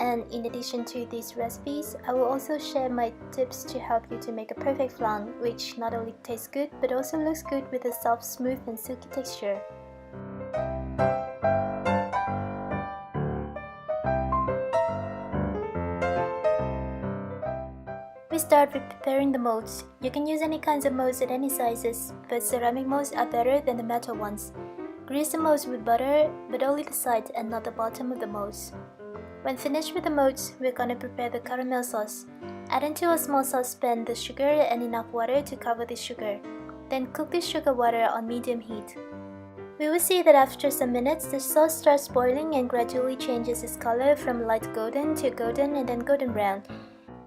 and in addition to these recipes, I will also share my tips to help you to make a perfect flan, which not only tastes good but also looks good with a soft, smooth and silky texture. We start with preparing the molds. You can use any kinds of molds at any sizes, but ceramic molds are better than the metal ones. Grease the molds with butter, but only the side and not the bottom of the molds. When finished with the molds, we're gonna prepare the caramel sauce. Add into a small saucepan the sugar and enough water to cover the sugar. Then cook the sugar water on medium heat. We will see that after some minutes, the sauce starts boiling and gradually changes its color from light golden to golden and then golden brown.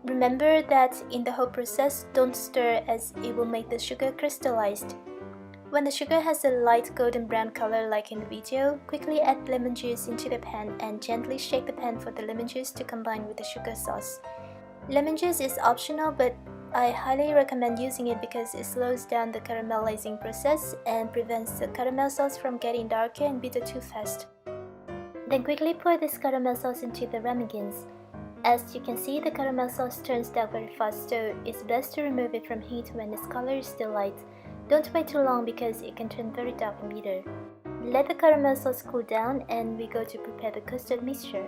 Remember that in the whole process, don't stir as it will make the sugar crystallized. When the sugar has a light golden brown color like in the video, quickly add lemon juice into the pan and gently shake the pan for the lemon juice to combine with the sugar sauce. Lemon juice is optional, but I highly recommend using it because it slows down the caramelizing process and prevents the caramel sauce from getting darker and bitter too fast. Then quickly pour this caramel sauce into the ramekins. As you can see, the caramel sauce turns dark very fast, so it's best to remove it from heat when its color is still light. Don't wait too long because it can turn very dark and bitter. Let the caramel sauce cool down and we go to prepare the custard mixture.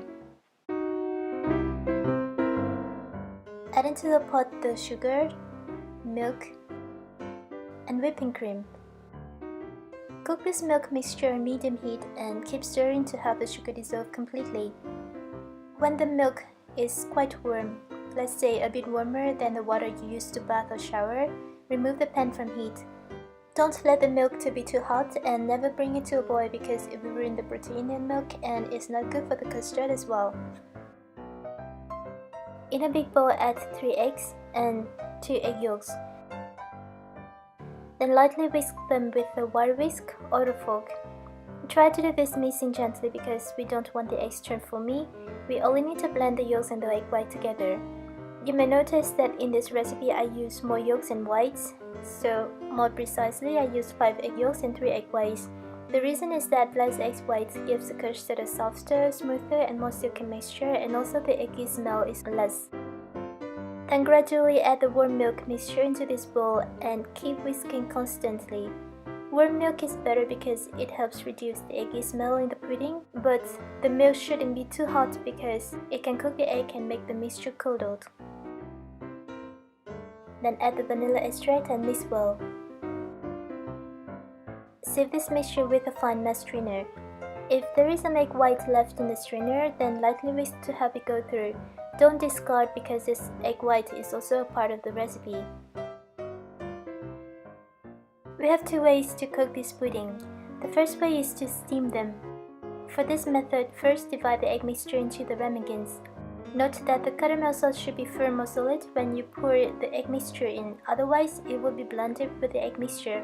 Add into the pot the sugar, milk, and whipping cream. Cook this milk mixture on medium heat and keep stirring to have the sugar dissolve completely. When the milk is quite warm, let's say a bit warmer than the water you use to bath or shower, remove the pan from heat. Don't let the milk to be too hot and never bring it to a boil because it will ruin the protein in milk and it's not good for the custard as well. In a big bowl, add 3 eggs and 2 egg yolks. Then lightly whisk them with a wire whisk or a fork. Try to do this mixing gently because we don't want the eggs turned foamy. We only need to blend the yolks and the egg white together. You may notice that in this recipe I use more yolks and whites. So more precisely, I used 5 egg yolks and 3 egg whites. The reason is that less egg whites gives the custard a softer, smoother and more silky mixture, and also the eggy smell is less. Then gradually add the warm milk mixture into this bowl and keep whisking constantly. Warm milk is better because it helps reduce the eggy smell in the pudding, but the milk shouldn't be too hot because it can cook the egg and make the mixture curdled. Then add the vanilla extract and mix well. Sieve this mixture with a fine mesh strainer. If there is an egg white left in the strainer, then lightly whisk to have it go through. Don't discard because this egg white is also a part of the recipe. We have 2 ways to cook this pudding. The first way is to steam them. For this method, first divide the egg mixture into the ramekins. Note that the caramel sauce should be firm or solid when you pour the egg mixture in, otherwise it will be blended with the egg mixture.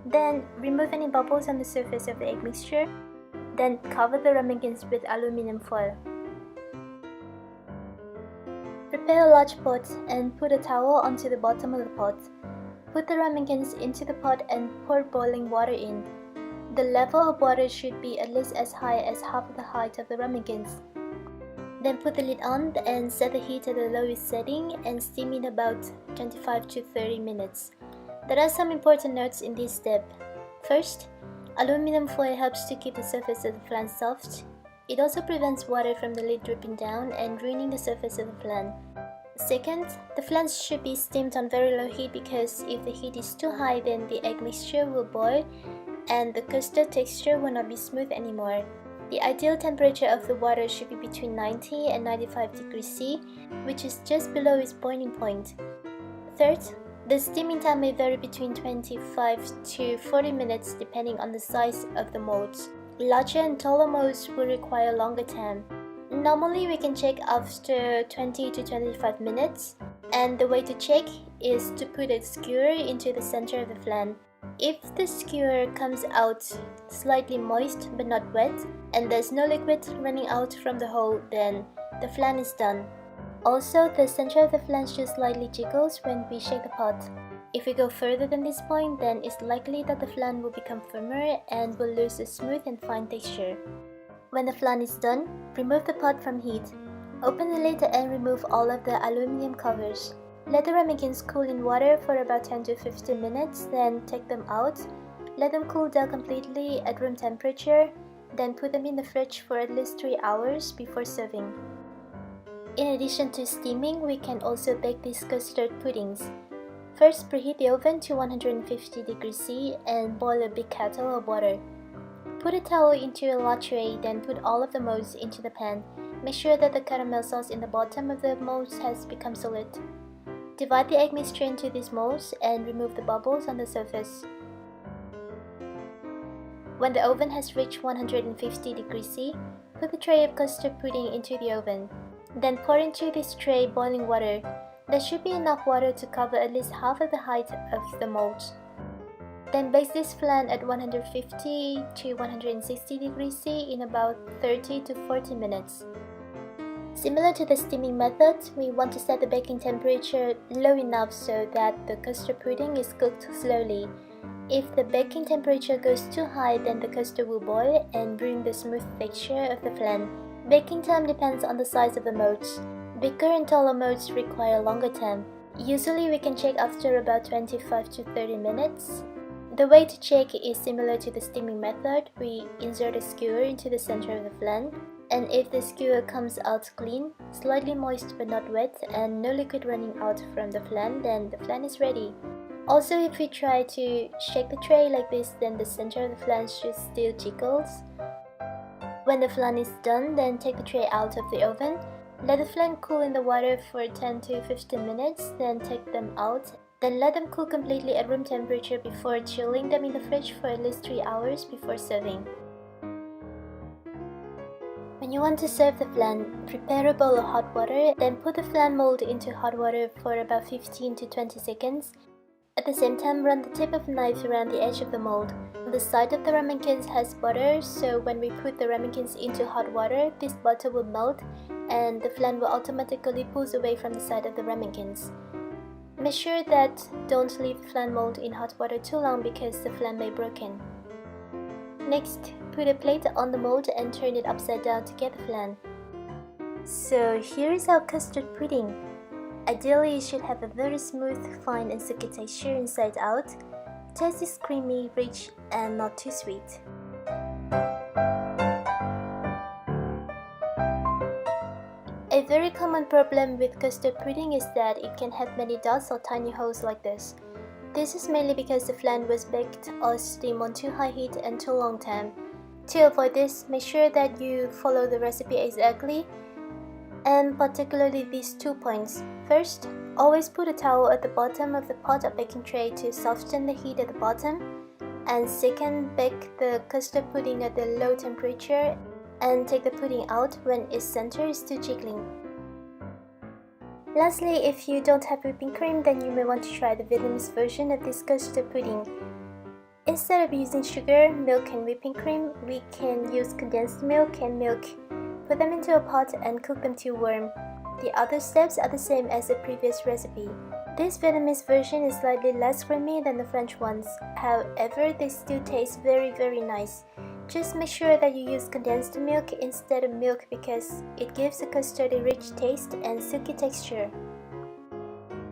Then remove any bubbles on the surface of the egg mixture. Then cover the ramekins with aluminum foil. Prepare a large pot and put a towel onto the bottom of the pot. Put the ramekins into the pot and pour boiling water in. The level of water should be at least as high as half the height of the ramekins. Then put the lid on and set the heat at the lowest setting and steam in about 25 to 30 minutes. There are some important notes in this step. First, aluminum foil helps to keep the surface of the flan soft. It also prevents water from the lid dripping down and ruining the surface of the flan. Second, the flans should be steamed on very low heat because if the heat is too high, then the egg mixture will boil and the custard texture will not be smooth anymore. The ideal temperature of the water should be between 90 and 95 degrees C, which is just below its boiling point. Third, the steaming time may vary between 25 to 40 minutes depending on the size of the molds. Larger and taller molds will require longer time. Normally we can check after 20 to 25 minutes, and the way to check is to put a skewer into the center of the flan. If the skewer comes out slightly moist but not wet, and there's no liquid running out from the hole, then the flan is done. Also, the center of the flan just slightly jiggles when we shake the pot. If we go further than this point, then it's likely that the flan will become firmer and will lose a smooth and fine texture. When the flan is done, remove the pot from heat. Open the lid and remove all of the aluminum covers. Let the ramekins cool in water for about 10 to 15 minutes, then take them out. Let them cool down completely at room temperature, then put them in the fridge for at least 3 hours before serving. In addition to steaming, we can also bake these custard puddings. First, preheat the oven to 150 degrees C and boil a big kettle of water. Put a towel into a large tray, then put all of the molds into the pan. Make sure that the caramel sauce in the bottom of the molds has become solid. Divide the egg mixture into these molds and remove the bubbles on the surface. When the oven has reached 150 degrees C, put the tray of custard pudding into the oven. Then pour into this tray boiling water. There should be enough water to cover at least half of the height of the molds. Then bake this flan at 150 to 160 degrees C in about 30 to 40 minutes. Similar to the steaming method, we want to set the baking temperature low enough so that the custard pudding is cooked slowly. If the baking temperature goes too high, then the custard will boil and ruin the smooth texture of the flan. Baking time depends on the size of the molds. Bigger and taller molds require longer time. Usually we can check after about 25 to 30 minutes. The way to check is similar to the steaming method. We insert a skewer into the center of the flan, and if the skewer comes out clean, slightly moist but not wet, and no liquid running out from the flan, then the flan is ready. Also, if we try to shake the tray like this, then the center of the flan should still jiggles. When the flan is done, then take the tray out of the oven. Let the flan cool in the water for 10 to 15 minutes, then take them out. Then let them cool completely at room temperature before chilling them in the fridge for at least 3 hours before serving. When you want to serve the flan, prepare a bowl of hot water, then put the flan mold into hot water for about 15 to 20 seconds. At the same time, run the tip of a knife around the edge of the mold. The side of the ramekins has butter, so when we put the ramekins into hot water, this butter will melt and the flan will automatically pull away from the side of the ramekins. Make sure that don't leave the flan mold in hot water too long because the flan may broken. Next, put a plate on the mold and turn it upside down to get the flan. So here is our custard pudding. Ideally, it should have a very smooth, fine and silky texture inside out. Taste is creamy, rich and not too sweet. A very common problem with custard pudding is that it can have many dots or tiny holes like this. This is mainly because the flan was baked or steamed on too high heat and too long time. To avoid this, make sure that you follow the recipe exactly, and particularly these 2 points. First, always put a towel at the bottom of the pot or baking tray to soften the heat at the bottom. And second, bake the custard pudding at a low temperature and take the pudding out when its center is still jiggling. Lastly, if you don't have whipping cream, then you may want to try the Vietnamese version of this custard pudding. Instead of using sugar, milk and whipping cream, we can use condensed milk and milk. Put them into a pot and cook them till warm. The other steps are the same as the previous recipe. This Vietnamese version is slightly less creamy than the French ones. However, they still taste very nice. Just make sure that you use condensed milk instead of milk because it gives the custard a rich taste and silky texture.